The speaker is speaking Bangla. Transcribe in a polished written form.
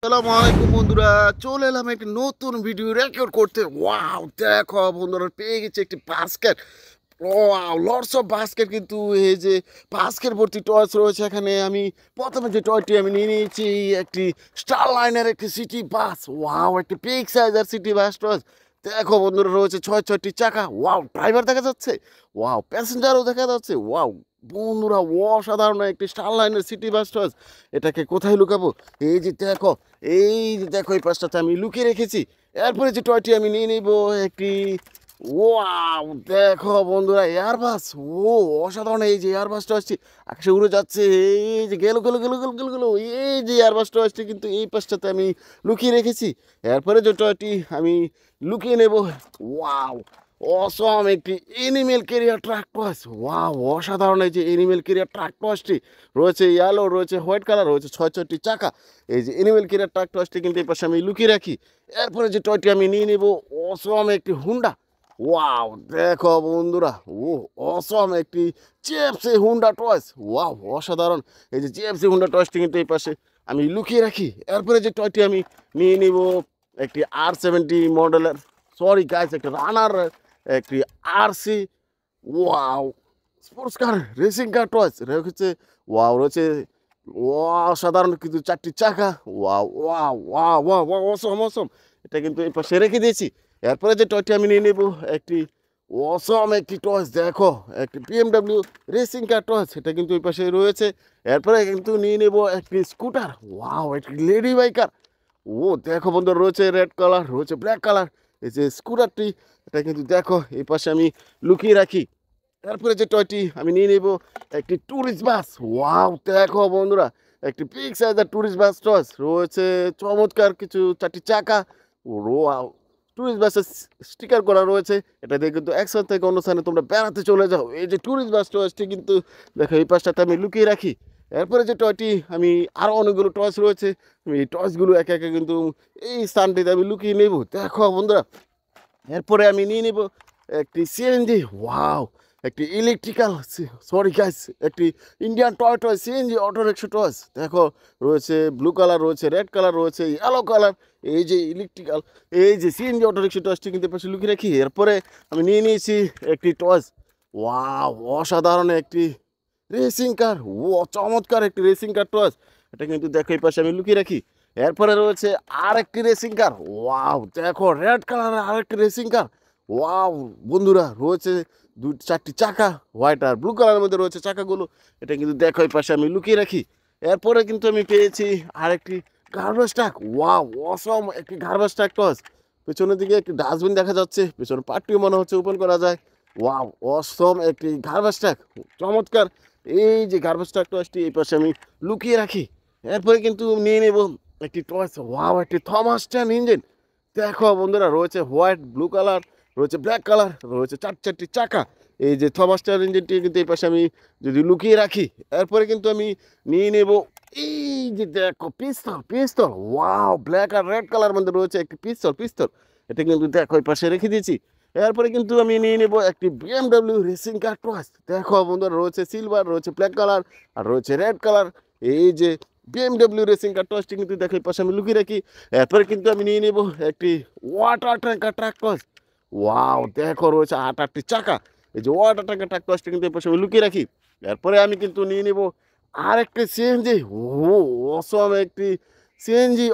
আসসালামু আলাইকুম বন্ধুরা, চলে এলাম একটি নতুন ভিডিও রেকর্ড করতে। ওয়াও, দেখো বন্ধুরা, পেয়ে গেছি একটি basket. Wow, lots of basket. কিন্তু এই যে বাস্কেট ভর্তি টয়স রয়েছে এখানে। আমি প্রথমে যে টয়টি আমি নিয়ে নিয়েছি একটি স্টার লাইনের একটি সিটি বাস। ওয়াও, একটি পিক সাইজের সিটি বাস টয়স। দেখো বন্ধুরা, রয়েছে ছয়টি চাকা। ওয়াও, ড্রাইভার দেখা যাচ্ছে। ওয়াও, প্যাসেঞ্জারও দেখা যাচ্ছে। ওয়াও বন্ধুরা, অসাধারণ একটি স্টার লাইনের সিটি বাস টয়স। এটাকে কোথায় লুকাবো? এই যে দেখো, এই পাঁচটাতে আমি লুকিয়ে রেখেছি। এরপরে যে টয়টি আমি নিয়ে নিব একটি, ওয়াও দেখো বন্ধুরা, এয়ারবাস। ও অসাধারণ! এই যে এয়ারবাসটা আসছে, আকাশে উড়ে যাচ্ছে। এই যে গেল, এই যে এয়ারবাসটা আসছে, কিন্তু এই পাশটাতে আমি লুকিয়ে রেখেছি। এরপরে যে টয়টি আমি লুকিয়ে নেব, ওয়াও অসম একটি animal career truck toss. Wow অসাধারণ! এই যে এনিমেল কেরিয়ার ট্রাক টসটি রয়েছে, ইয়েলো রয়েছে, হোয়াইট কালার রয়েছে, ছয়টি চাকা। এই যে এনিমেল কেরিয়ার ট্রাক টসটি কিন্তু এই পাশে আমি লুকিয়ে রাখি। এরপরে যে টয়টি আমি নিয়ে নেব অসম একটি হুন্ডা। ওয়াও দেখো বন্ধুরা, ও অসম একটি জিএফসি হুন্ডা টয়েস। ওয়াও অসাধারণ! এই যে জিএফসি হুন্ডা টয়েসটি কিন্তু এই পাশে আমি লুকিয়ে রাখি। এরপরে যে টয়টি আমি নিয়ে নিব একটি R70 মডেলের, সরি গাইস, একটা রানার, একটি RC। Wow sports car, racing car toys রেখেছে। ওয়াও রয়েছে অসাধারণ কিন্তু চারটি চাকা। Wow wow wow wow wow awesome awesome! এটা কিন্তু এই পাশে রেখে দিয়েছি। এরপরে যে টয়টি আমি নিয়ে নেব একটি অসম একটি টয়েস। দেখো, একটি BMW রেসিং কার টয়েস, এটা কিন্তু এই পাশে রয়েছে। এরপরে কিন্তু নিয়ে নেব একটি স্কুটার। ওয়াও, একটি লেডি বাইকার। ও দেখো বন্ধু, রয়েছে রেড কালার, রয়েছে ব্ল্যাক কালার। এই যে স্কুটারটি, এটা কিন্তু দেখো এই পাশে আমি লুকিয়ে রাখি। তারপরে যে টয়টি আমি নিয়ে নেব একটি ট্যুরিস্ট বাস। ওয়াও দেখো বন্ধুরা, একটি বিগ সাইজের ট্যুরিস্ট বাস টস রয়েছে, চমৎকার কিছু চারটি চাকা। ওয়াও, ট্যুরিস্ট বাসের স্টিকার করা রয়েছে। এটা দিয়ে কিন্তু এক স্থান থেকে অন্য স্থানে তোমরা বেড়াতে চলে যাও। এই যে ট্যুরিস্ট বাস টসটি কিন্তু দেখো এই পাশটাতে আমি লুকিয়ে রাখি। এরপরে যে টয়টি আমি, আরও অনেকগুলো টস রয়েছে, আমি এই টসগুলো একে একে কিন্তু এই স্থানটিতে আমি লুকিয়ে নেব। দেখো বন্ধুরা, এরপরে আমি নিয়ে নেব একটি সিএনজি। ওয়াও, একটি ইলেকট্রিক্যাল, সরি গাইস, একটি Indian toy toy CNG auto rickshaw toys. দেখো রয়েছে ব্লু কালার, রয়েছে রেড কালার, রয়েছে ইয়েলো কালার। এই যে ইলেকট্রিক্যাল, এই যে সিএনজি অটো রিক্সা টয়সটি কিন্তু পাশে লুকিয়ে রাখি। এরপরে আমি নিয়ে নিয়েছি একটি টয়স। ওয়াও অসাধারণ একটি রেসিং কার। ও চমৎকার একটি রেসিং কার টয়স, এটা কিন্তু দেখো এই পাশে আমি লুকিয়ে রাখি। এরপরে রয়েছে আরেকটি রেসিং কার। ওয়াও দেখো, রেড কালারের আরেকটি রেসিং কার। ওয়াও বন্ধুরা, রয়েছে চারটি চাকা, হোয়াইট আর ব্লু কালারের মধ্যে রয়েছে চাকাগুলো। এটা কিন্তু দেখো এই পাশে আমি লুকিয়ে রাখি। এরপরে কিন্তু আমি পেয়েছি আরেকটি গার্বেজ ট্রাক। ওয়াও অসম একটি গার্বেজ ট্রাক টস। পেছনের দিকে একটি ডাস্টবিন দেখা যাচ্ছে, পেছনের পার্টিও মনে হচ্ছে ওপেন করা যায়। ওয়াও অসম একটি গার্বেজ ট্রাক, চমৎকার! এই যে গার্বেজ ট্রাক টসটি এই পাশে আমি লুকিয়ে রাখি। এরপরে কিন্তু নিয়ে নেব একটি টয়েস। ওয়াও, একটি থমাস টেন ইঞ্জিন। দেখো বন্ধুরা, রয়েছে হোয়াইট, ব্লু কালার, রয়েছে ব্ল্যাক কালার, রয়েছে চারটি চাকা। এই যে থমাস টেন ইঞ্জিনটি কিন্তু এই পাশে আমি যদি লুকিয়ে রাখি। এরপরে কিন্তু আমি নিয়ে নেব এই যে দেখো পিস্তল, পিস্তল। ওয়াও, ব্ল্যাক আর রেড কালার মধ্যে রয়েছে একটি পিস্তল। এটা কিন্তু দেখো এই পাশে রেখে দিয়েছি। এরপরে কিন্তু আমি নিয়ে নেব একটি BMW রেসিং কার টয়েস। দেখো বন্ধুরা, রয়েছে সিলভার, রয়েছে ব্ল্যাক কালার, আর রয়েছে রেড কালার। এই যে BMW রেসিং কার টয়েসটি কিন্তু দেখো এই পাশে আমি লুকিয়ে রাখি। এরপরে কিন্তু আমি নিয়ে নেব একটি water tanker truck toys. Wow দেখো, রয়েছে 8টি চাকা। এই যে ওয়াটার ট্যাঙ্কার ট্রাক টয়েসটি কিন্তু এই পাশে আমি লুকিয়ে রাখি। এরপরে আমি কিন্তু নিয়ে নেব আরেকটি সিএনজি। ও অসম একটি সিএনজি